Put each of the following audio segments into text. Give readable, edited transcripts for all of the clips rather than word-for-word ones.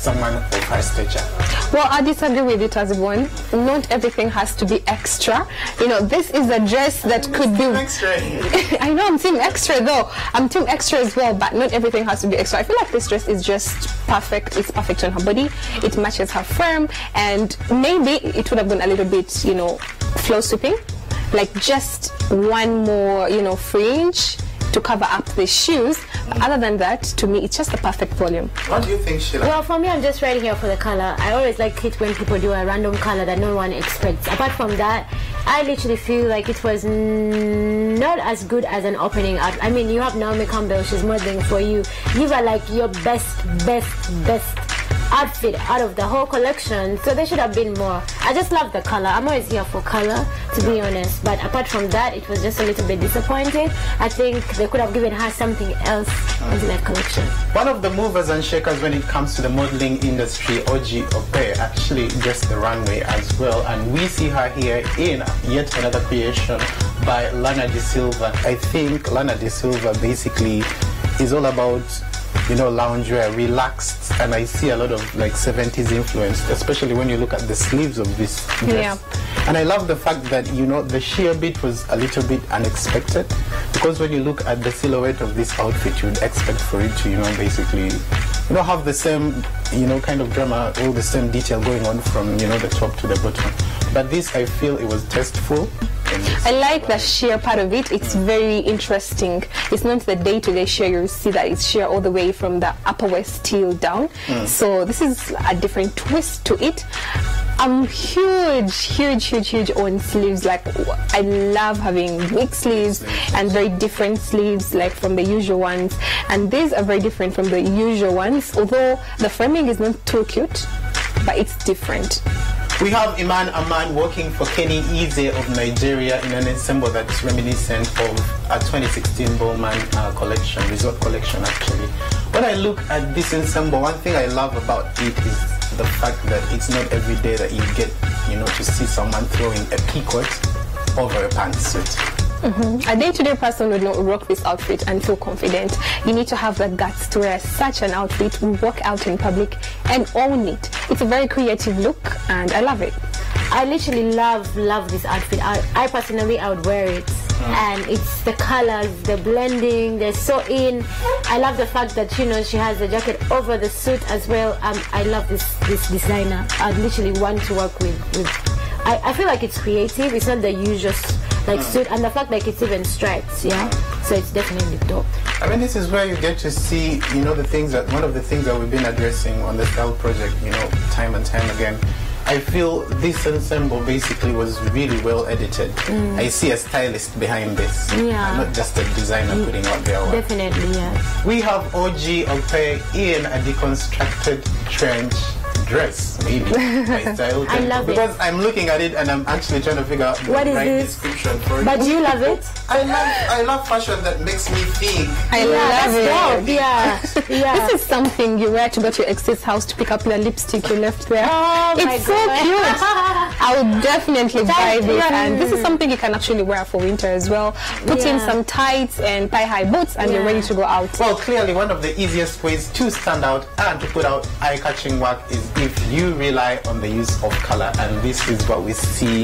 someone of her stature? Well, I disagree with it as one. Not everything has to be extra. You know, this is a dress that could be extra. I know, I'm team extra though. I'm team extra as well, but not everything has to be extra. I feel like this dress is just perfect. It's perfect on her body. It matches her form, and maybe it would have been a little bit, you know, flow sweeping, like just one more, you know, fringe to cover up the shoes. But other than that, to me, it's just the perfect volume. What do you think, Sheila? Well, for me, I'm just riding here for the color. I always like it when people do a random color that no one expects. Apart from that, I literally feel like it was not as good as an opening out. I mean, you have Naomi Campbell, she's modeling for you. Give her like your best outfit out of the whole collection, so there should have been more. I just love the color. I'm always here for color, to be honest, but apart from that, it was just a little bit disappointing. I think they could have given her something else in that collection. One of the movers and shakers when it comes to the modeling industry, Oji Ope, actually dressed the runway as well, and we see her here in yet another creation by Lana De Silva. I think Lana De Silva basically is all about, you know, loungewear, relaxed, and I see a lot of like 70s influence, especially when you look at the sleeves of this dress. Yeah. And I love the fact that, you know, the sheer bit was a little bit unexpected, because when you look at the silhouette of this outfit, you would expect for it to, you know, basically, you know, have the same, you know, kind of drama, all the same detail going on from, you know, the top to the bottom. But this, I feel it was tasteful. I like the sheer part of it. It's very interesting. It's not the day-to-day sheer. You see that it's sheer all the way from the upper waist till down. So this is a different twist to it. I'm huge on sleeves. Like, I love having big sleeves and very different sleeves, like from the usual ones. And these are very different from the usual ones, although the framing is not too cute, but it's different. We have Iman Aman working for Kenny Eze of Nigeria in an ensemble that's reminiscent of a 2016 Bowman collection, resort collection actually. When I look at this ensemble, one thing I love about it is the fact that it's not every day that you get, you know, to see someone throwing a peacoat over a pantsuit. A day-to-day person would not rock this outfit and feel confident. You need to have the guts to wear such an outfit, walk out in public and own it. It's a very creative look and I love it. I literally love this outfit. I personally, I would wear it. And it's the colors, the blending, they're so in. I love the fact that, you know, she has the jacket over the suit as well. I love this designer. I literally want to work with. I feel like it's creative. It's not the usual like suit, and the fact like it's even stripes, yeah. So it's definitely dope. I mean, this is where you get to see, you know, the things that one of the things that we've been addressing on the Style Project, you know, time and time again. I feel this ensemble basically was really well edited. I see a stylist behind this, not just a designer putting out their work. Definitely, yes. We have Oji Ope in a deconstructed trench dress, maybe. My style. I love it. Because I'm looking at it and I'm actually trying to figure out the what is right this? description for it. But do you love it? I love fashion that makes me think. I love it. Yeah. This is something you wear to go to your ex's house to pick up the lipstick you left there. Oh, it's so cute. I would definitely buy this, and this is something you can actually wear for winter as well. Put in some tights and thigh-high boots and you're ready to go out. Well, clearly one of the easiest ways to stand out and to put out eye-catching work is if you rely on the use of color, and this is what we see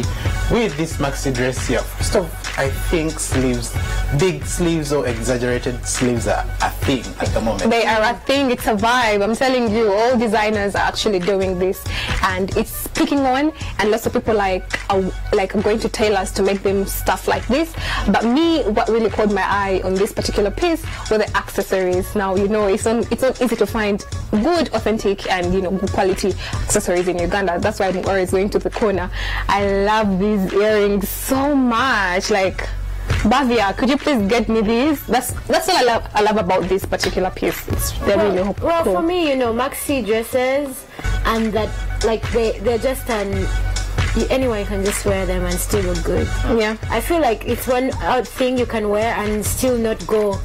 with this maxi dress here. First of, I think sleeves, big sleeves or exaggerated sleeves are a thing at the moment. They are a thing. It's a vibe. I'm telling you, all designers are actually doing this, and it's picking on. And lots of people are going to tailors to make them stuff like this. But me, what really caught my eye on this particular piece were the accessories. Now, you know, it's not easy to find good, authentic, and, you know, good quality accessories in Uganda. That's why I'm always going to the corner. I love these earrings so much. Like, Bavia, could you please get me these? That's what I love about this particular piece. They're really cool. Well, for me, you know, maxi dresses, and that, like, they're just anyone can just wear them and still look good. Yeah. I feel like it's one thing you can wear and still not go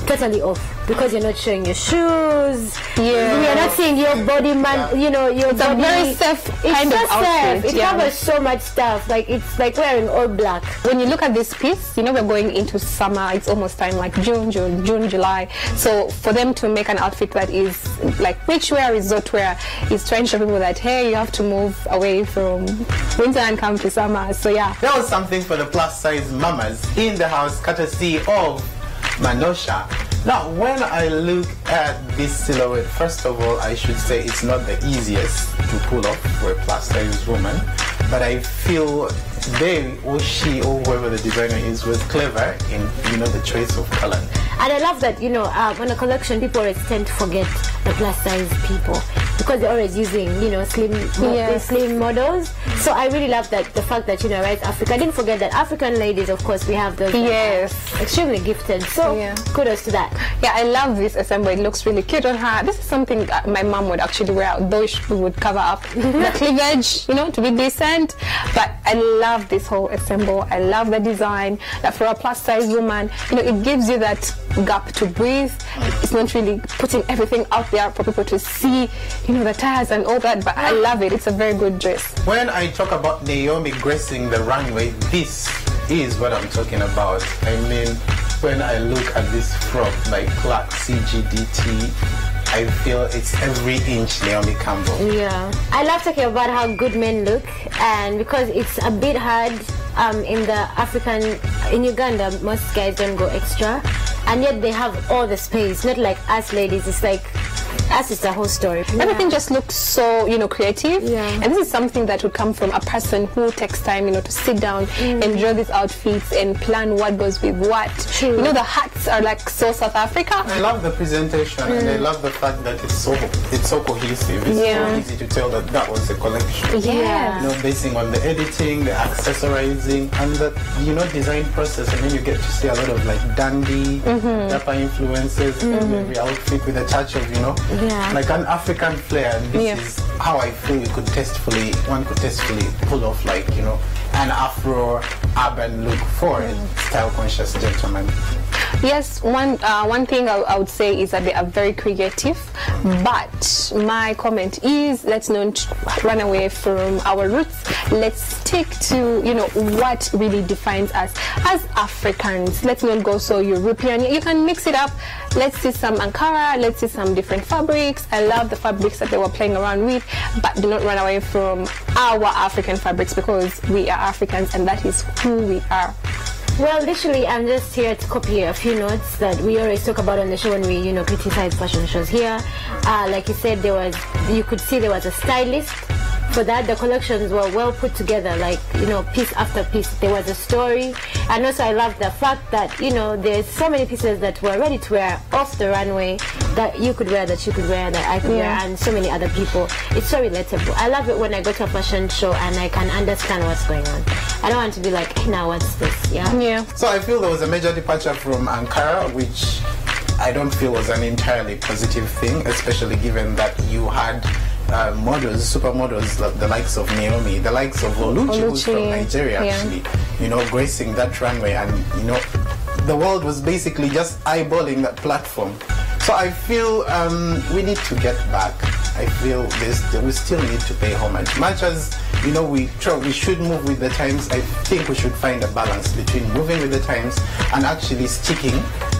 totally off because you're not showing your shoes. Yeah. We are not seeing your body, man. You know, your It's body. a very safe kind of outfit. It covers so much stuff. Like it's like wearing all black. When you look at this piece, you know we're going into summer. It's almost time like June, July. So for them to make an outfit that is like beach wear, resort wear, is trying to show people that hey, you have to move away from winter and come to summer. So yeah, that was something for the plus size mamas in the house, courtesy of Manosha. Now, when I look at this silhouette, first of all, I should say it's not the easiest to pull off for a plus size woman, but I feel they or she or whoever the designer is was clever in, you know, the choice of color. And I love that, you know, on a collection, people always tend to forget the plus size people because they're always using, you know, slim models. So I really love that, the fact that, you know, right, Africa. I didn't forget that African ladies, of course, we have those. Yes. Extremely gifted. So kudos to that. Yeah, I love this assemble. It looks really cute on her. This is something that my mom would actually wear, though she would cover up the cleavage, you know, to be decent. But I love this whole assemble. I love the design. That for a plus size woman, you know, it gives you that gap to breathe. It's not really putting everything out there for people to see, you know, the tires and all that, but I love it. It's a very good dress. When I talk about Naomi gracing the runway, this is what I'm talking about. I mean, when I look at this frock by Clark CGDT, I feel it's every inch Naomi Campbell. Yeah. I love talking about how good men look, and because it's a bit hard in Uganda, most guys don't go extra, and yet they have all the space, not like us ladies. It's like us, it's a whole story. Everything just looks so, you know, creative. Yeah. And this is something that would come from a person who takes time, you know, to sit down and draw these outfits and plan what goes with what. True. You know, the hats are like so South Africa. I love the presentation and I love the fact that it's so cohesive. It's so easy to tell that that was a collection. Yeah. You know, basing on the editing, the accessorizing, and the, you know, design process. And then you get to see a lot of like dandy, dapper influences in every outfit with a touch of, you know, like an African flair. This is how I feel one could tastefully pull off, like, you know, an Afro urban look for a style conscious gentleman. Yes, one thing I would say is that they are very creative, but my comment is let's not run away from our roots. Let's stick to, you know, what really defines us as Africans. Let's not go so European. You can mix it up. Let's see some Ankara, let's see some different fabrics. I love the fabrics that they were playing around with, but do not run away from our African fabrics, because we are Africans and that is who we are. Well, literally, I'm just here to copy a few notes that we always talk about on the show when we, you know, criticize fashion shows here. Like you said, you could see there was a stylist. For that, the collections were well put together, like, you know, piece after piece. There was a story. And also I love the fact that, you know, there's so many pieces that were ready to wear off the runway that you could wear, that you could wear, that I could wear, and so many other people. It's so relatable. I love it when I go to a fashion show and I can understand what's going on. I don't want to be like, hey, now what's this? Yeah. So I feel there was a major departure from Ankara, which I don't feel was an entirely positive thing, especially given that you had models, supermodels, the likes of Naomi, the likes of Oluchi, who's from Nigeria, actually, you know, gracing that runway, and, you know, the world was basically just eyeballing that platform. So I feel we need to get back. I feel we still need to pay homage. Much as, you know, we should move with the times, I think we should find a balance between moving with the times and actually sticking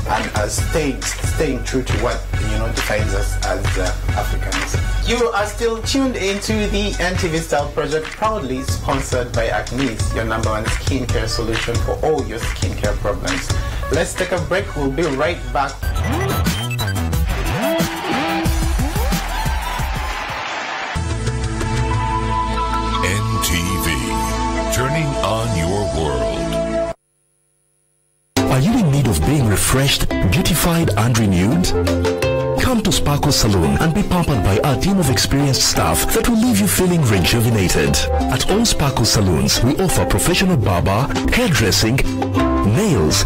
and staying true to what, you know, defines us as Africans. You are still tuned into the Ntv Style Project, proudly sponsored by Acne's, your #1 skincare solution for all your skincare problems. Let's take a break. We'll be right back. NTV, turning on your world. Are you in need of being refreshed, beautified, and renewed? Come to Sparkle Salon and be pampered by our team of experienced staff that will leave you feeling rejuvenated. At all Sparkle Salons, we offer professional barber, hairdressing, nails,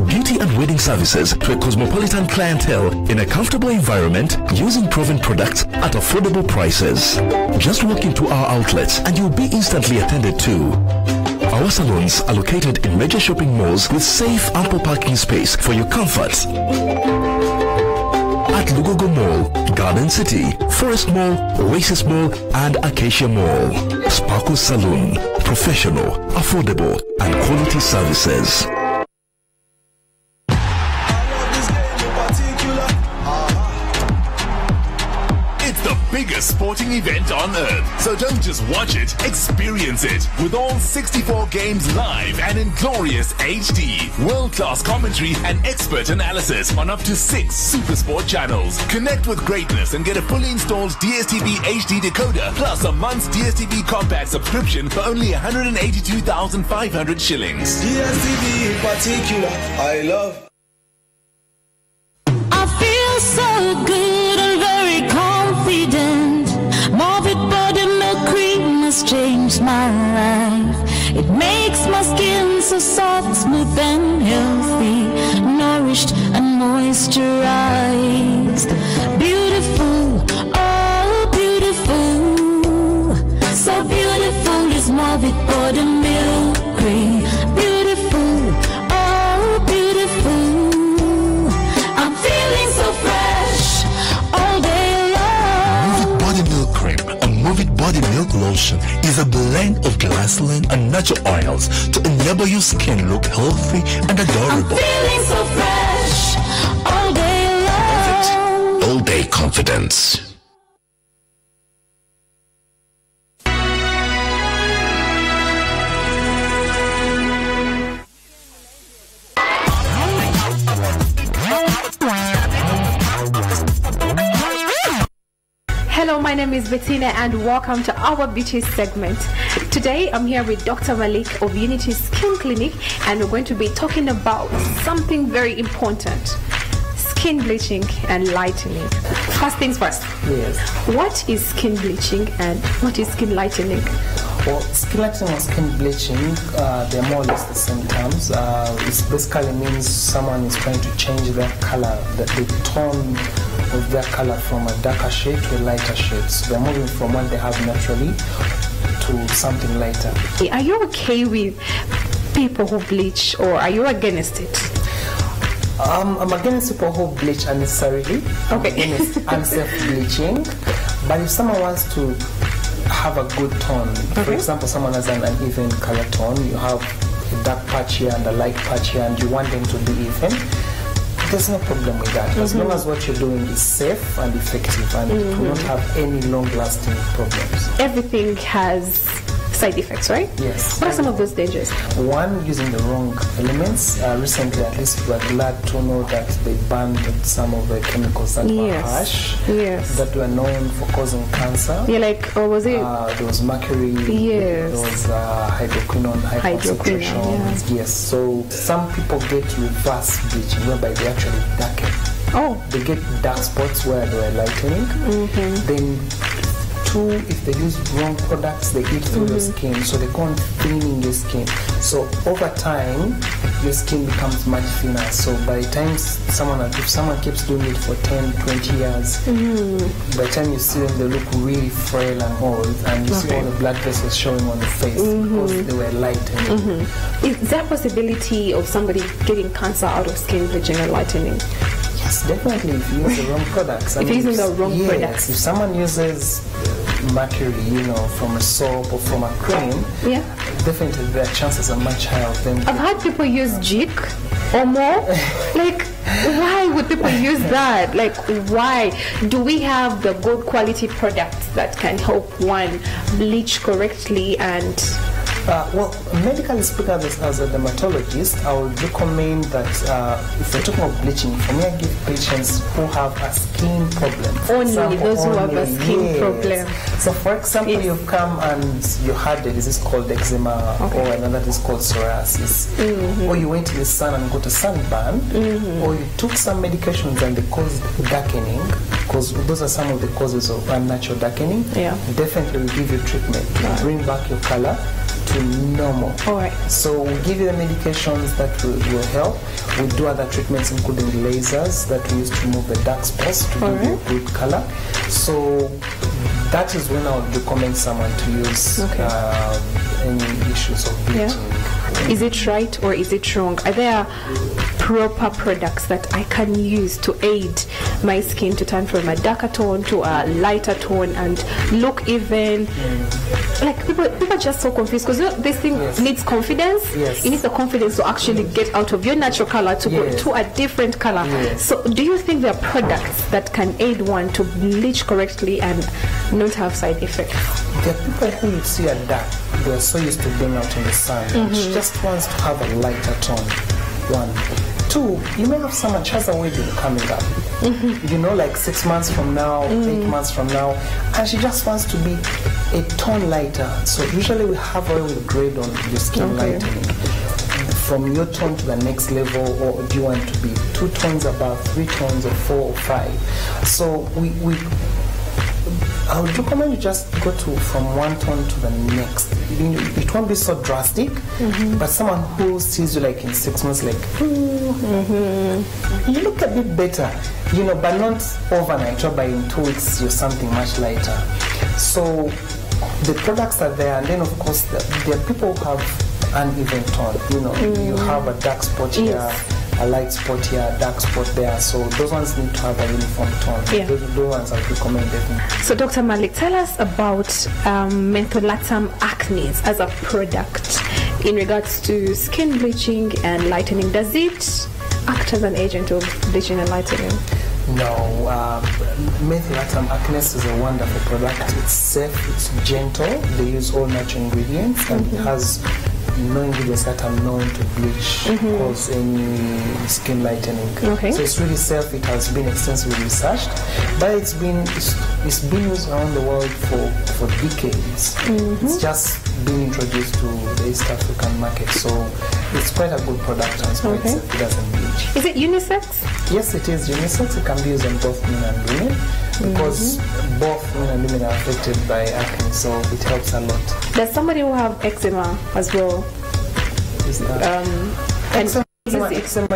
beauty and wedding services to a cosmopolitan clientele in a comfortable environment using proven products at affordable prices. Just walk into our outlets and you'll be instantly attended to. Our salons are located in major shopping malls with safe, ample parking space for your comfort. at Lugogo Mall, Garden City, Forest Mall, Oasis Mall, and Acacia Mall. Sparkle Saloon. Professional, affordable, and quality services. The biggest sporting event on earth. So don't just watch it, experience it. With all 64 games live and in glorious HD. World-class commentary and expert analysis on up to 6 SuperSport channels. Connect with greatness and get a fully installed DSTV HD decoder plus a month's DSTV compact subscription for only 182,500 shillings. DSTV in particular, I love. I feel so good and very confident. Morbid body milk cream has changed my life. It makes my skin so soft, smooth and healthy, nourished and moisturized. Beautiful, oh beautiful. So beautiful is morbid body milk cream. Beautiful, oh beautiful. I'm feeling so fresh all day long. Body Milk Cream, a Movit Body Milk Lotion, is a blend of glycerin and natural oils to enable your skin look healthy and adorable. I'm feeling so fresh all day long. All day confidence. Hello, my name is Bettina and welcome to our beauty segment. Today I'm here with Dr. Malik of Unity Skin Clinic and we're going to be talking about something very important: skin bleaching and lightening. First things first. Yes. What is skin bleaching and what is skin lightening? Well, skin lightening and skin bleaching, they're more or less the same terms. It basically means someone is trying to change their color, the tone of their color from a darker shade to a lighter shade. So they're moving from what they have naturally to something lighter. Are you okay with people who bleach or are you against it? I'm against people who bleach unnecessarily. I'm against unsafe bleaching. But if someone wants to have a good tone, for example, someone has an uneven color tone, you have a dark patch here and a light patch here, and you want them to be even, there's no problem with that. As long as what you're doing is safe and effective and it will not have any long-lasting problems. Everything has side effects, right? Yes. What are some of those dangers? One, using the wrong elements. Recently, at least, we are glad to know that they banned some of the chemicals that were harsh, that were known for causing cancer. Yeah, like, or was it? There was mercury, there was hydroquinone, high concentrations. Yes, so some people get reverse bleaching, whereby they actually darken. Oh. They get dark spots where they are lightening. Then if they use wrong products, they eat through the skin, so they go on thinning your skin. So over time, your skin becomes much thinner. So by the time if someone keeps doing it for 10, 20 years, by the time you see them, they look really frail and old, and you see all the blood vessels showing on the face because they were lightening. Is there a possibility of somebody getting cancer out of skin bleaching and lightening? Yes, definitely, if you use the wrong products. If using the wrong products. If someone uses mercury, from a soap or from a cream, definitely their chances are much higher of them. I've had people use Jik or more. Like, why would people use that? Like, why? Do we have the good quality products that can help one bleach correctly and... well, medically speaking, as a dermatologist, I would recommend that if we're talking about bleaching, for me, I give patients who have a skin problem. Only those who have a skin problem. So, for example, you've come and you had a disease called eczema or another disease called psoriasis, or you went to the sun and got a sunburn, or you took some medications and they caused darkening, because those are some of the causes of unnatural darkening. Definitely we give you treatment to bring back your color to normal. So we give you the medications that will help. We do other treatments including lasers that we use to remove the dark spots to give you a good color. So that is when I would recommend someone to use any issues of bleaching. Is it right or is it wrong? Are there proper products that I can use to aid my skin to turn from a darker tone to a lighter tone and look even like people are just so confused because this thing needs confidence. It needs the confidence to actually get out of your natural color to go to a different color. So do you think there are products that can aid one to bleach correctly and not have side effects? There are people who you see are dark, they're so used to being out in the sun. She just wants to have a lighter tone. 1. 2, you may have someone who has a wedding coming up, you know, like 6 months from now, 8 months from now, and she just wants to be a tone lighter. So usually we have a way we grade on your skin lightening. From your tone to the next level, or do you want to be 2 tones above, 3 tones, or 4 or 5? So I would recommend you just go from one tone to the next. It won't be so drastic, but someone who sees you like in 6 months, like, you look a bit better, you know, but not overnight, or by in 2 weeks you're something much lighter. So the products are there, and then of course there are people who have uneven tone, you know, you have a dark spot here, a light spot here, a dark spot there, so those ones need to have a uniform tone. Those ones I recommend definitely. So Dr. Malik, tell us about mentholatum acnes as a product in regards to skin bleaching and lightening. Does it act as an agent of bleaching and lightening? No, mentholatum acnes is a wonderful product. It's safe, it's gentle, they use all natural ingredients, and it has no ingredients that are known to bleach, cause any skin lightening. So it's really safe. It has been extensively researched, but it's been used around the world for decades. It's just been introduced to the East African market, so it's quite a good product and it's quite safe. It doesn't bleach. Is it unisex? Yes, it is unisex. It can be used on both men and women, because both men and women are affected by acne, so it helps a lot. There's somebody who have eczema as well. Eczema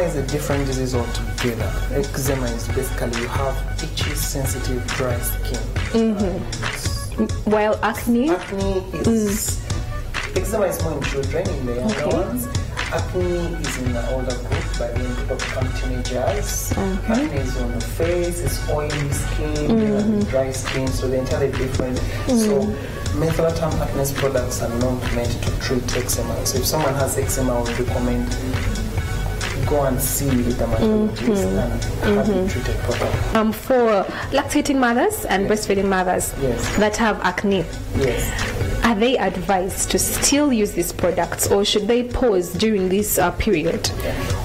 is a different disease altogether. Eczema is basically you have itchy, sensitive, dry skin. While acne is eczema is more in children, in the younger ones. Acne is in the older group, by when people become teenagers. Acne is on the face, it's oily skin, dry skin, so they're entirely different. So mentholatum acne products are not meant to treat eczema. So if someone has eczema, I would recommend go and see the dermatologist and have it treated properly. For lactating mothers and breastfeeding mothers that have acne, are they advised to still use these products, or should they pause during this period?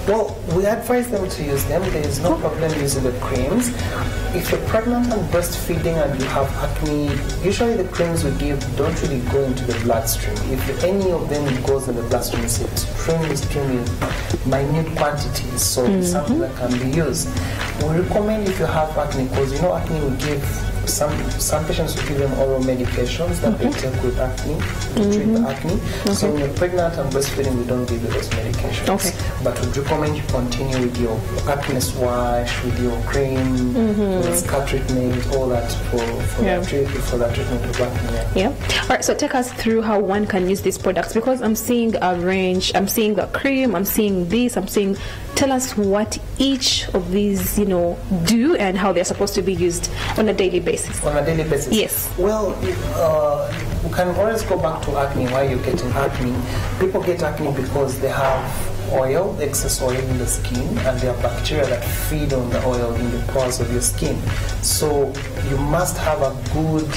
Well, we advise them to use them. There is no problem using the creams. If you're pregnant and breastfeeding and you have acne, usually the creams we give don't really go into the bloodstream. If any of them goes in the bloodstream, it's extremely minute quantities, so it's something that can be used. We recommend if you have acne, because you know acne we give some patients will give them oral medications that they take with acne to treat the acne. So when you're pregnant and breastfeeding, we don't give you those medications. But we recommend you continue with your acne wash, with your cream, with scalp treatment, all that for that treatment of acne. All right, so take us through how one can use these products, because I'm seeing a range. I'm seeing the cream, I'm seeing this, tell us what each of these, do and how they're supposed to be used on a daily basis. On a daily basis? Yes. Well, we can always go back to acne. Why you're getting acne? People get acne because they have oil, excess oil in the skin, and there are bacteria that feed on the oil in the pores of your skin. So you must have a good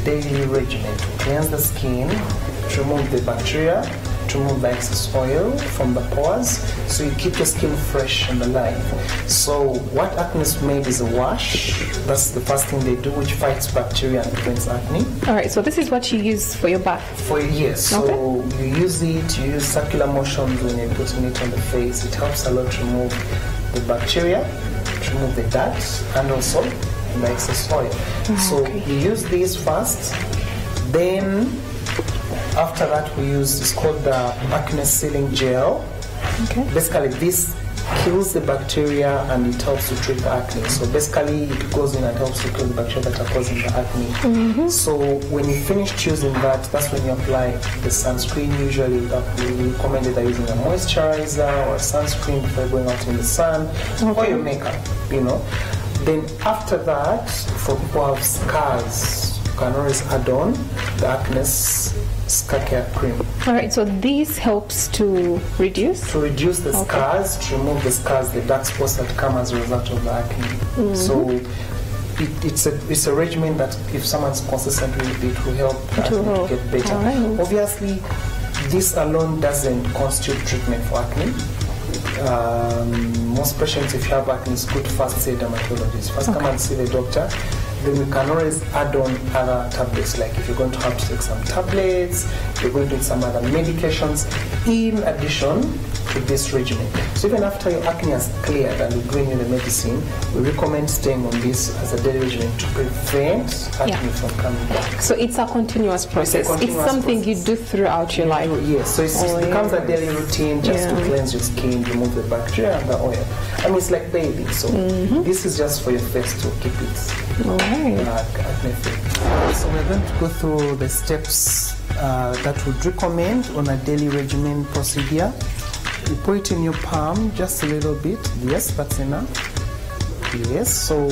daily regimen to cleanse the skin, to remove the bacteria, to remove the excess oil from the pores, so you keep your skin fresh and alive. So what acne is made is a wash. That's the first thing they do, which fights bacteria and prevents acne. All right, so this is what you use for your bath? So you use it, you use circular motions when you're putting it on the face. It helps a lot to remove the bacteria, to remove the dirt, and also the excess oil. So you use these first, then after that we use, it's called the acne sealing gel. Basically this kills the bacteria and it helps to treat the acne. So basically it goes in and helps to kill the bacteria that are causing the acne. So when you finish using that, that's when you apply the sunscreen. Usually we recommend either using a moisturizer or a sunscreen before going out in the sun, or your makeup, you know. Then after that, for people who have scars, you can always add on the acne scar care cream. Alright, so this helps to reduce? To reduce the scars, to remove the scars, the dark spots that come as a result of the acne. So it's a regimen that if someone's consistent with it, will help the acne to get better. Right. Obviously, this alone doesn't constitute treatment for acne. Most patients, if you have acne, it's good to first see a dermatologist. First come and see the doctor. Then we can always add on other tablets, like if you're going to have to take some tablets, you're going to take some other medications in addition to this regimen. So even after your acne has cleared and we bring you the medicine, we recommend staying on this as a daily regimen to prevent acne from coming back. So it's a continuous process. It's something you do throughout your life. Yes, so it becomes a daily routine just to cleanse your skin, remove the bacteria and the oil. I mean, it's like bathing, so this is just for your face to keep it. Acne free. So we're going to go through the steps that we'd recommend on a daily regimen procedure. You put it in your palm just a little bit. Yes, that's enough. Yes, so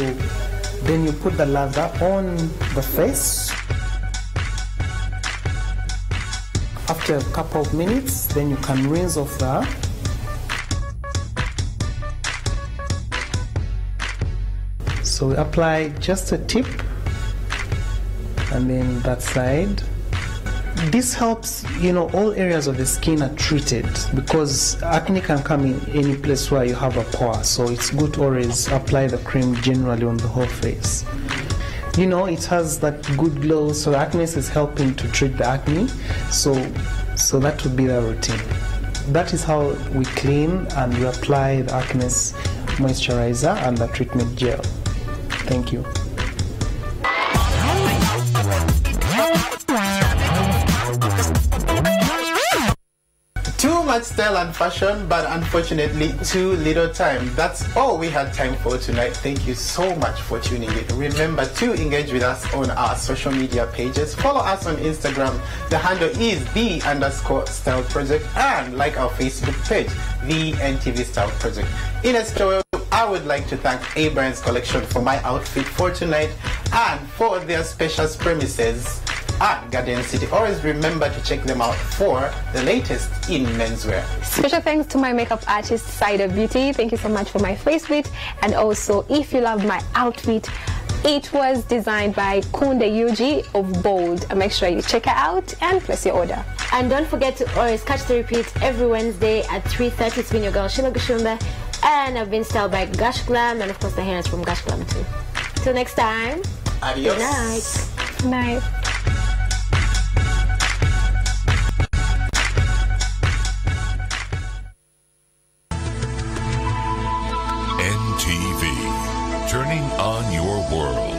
then you put the lather on the face. After a couple of minutes, then you can rinse off that. So we apply just a tip and then that side. This helps, you know, all areas of the skin are treated because acne can come in any place where you have a pore. So it's good to always apply the cream generally on the whole face. You know, it has that good glow, so acne is helping to treat the acne. So that would be the routine. That is how we clean and we apply the acne moisturizer and the treatment gel. Thank you. Too much style and fashion, but unfortunately too little time. That's all we had time for tonight. Thank you so much for tuning in. Remember to engage with us on our social media pages. Follow us on Instagram. The handle is _Style Project, and like our Facebook page, the Ntv Style Project. In a story, I would like to thank Abraham's Collection for my outfit for tonight and for their special premises at Garden City. Always remember to check them out for the latest in menswear. Special thanks to my makeup artist, Side of Beauty. Thank you so much for my face fit. And also, if you love my outfit, it was designed by Kunde Yuji of Bold. Make sure you check her out and place your order. And don't forget to always catch the repeat every Wednesday at 3:30. It's been your girl Sheila Gushumba, and I've been styled by Gash Glam, and of course the hair is from Gash Glam too. Till next time. Adios. Good night. Good night. NTV, turning on your world.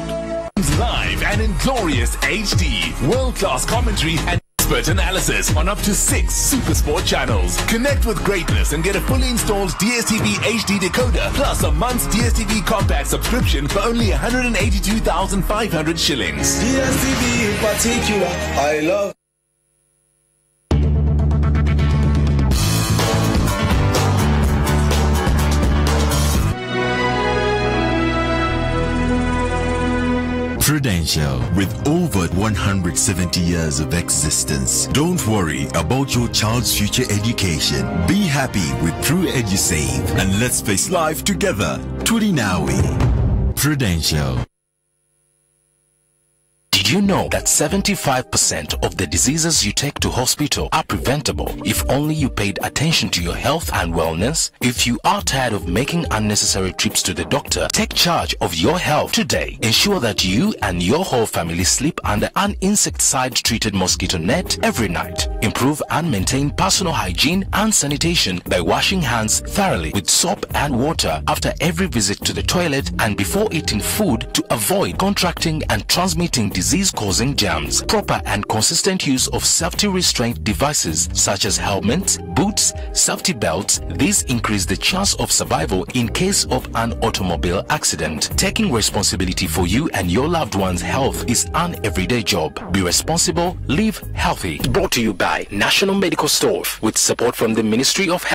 Live and in glorious HD, world-class commentary and expert analysis on up to 6 Super Sport channels. Connect with greatness and get a fully installed DSTV HD decoder plus a month's DSTV compact subscription for only 182,500 shillings. DSTV in particular, I love. Prudential, with over 170 years of existence. Don't worry about your child's future education. Be happy with True EduSave and let's face life together. Turinawi. Prudential. Did you know that 75% of the diseases you take to hospital are preventable if only you paid attention to your health and wellness? If you are tired of making unnecessary trips to the doctor, take charge of your health today. Ensure that you and your whole family sleep under an insecticide-treated mosquito net every night. Improve and maintain personal hygiene and sanitation by washing hands thoroughly with soap and water after every visit to the toilet and before eating food to avoid contracting and transmitting disease disease-causing germs. Proper and consistent use of safety restraint devices such as helmets, boots, safety belts, these increase the chance of survival in case of an automobile accident. Taking responsibility for you and your loved one's health is an everyday job. Be responsible, live healthy. Brought to you by National Medical Store with support from the Ministry of Health.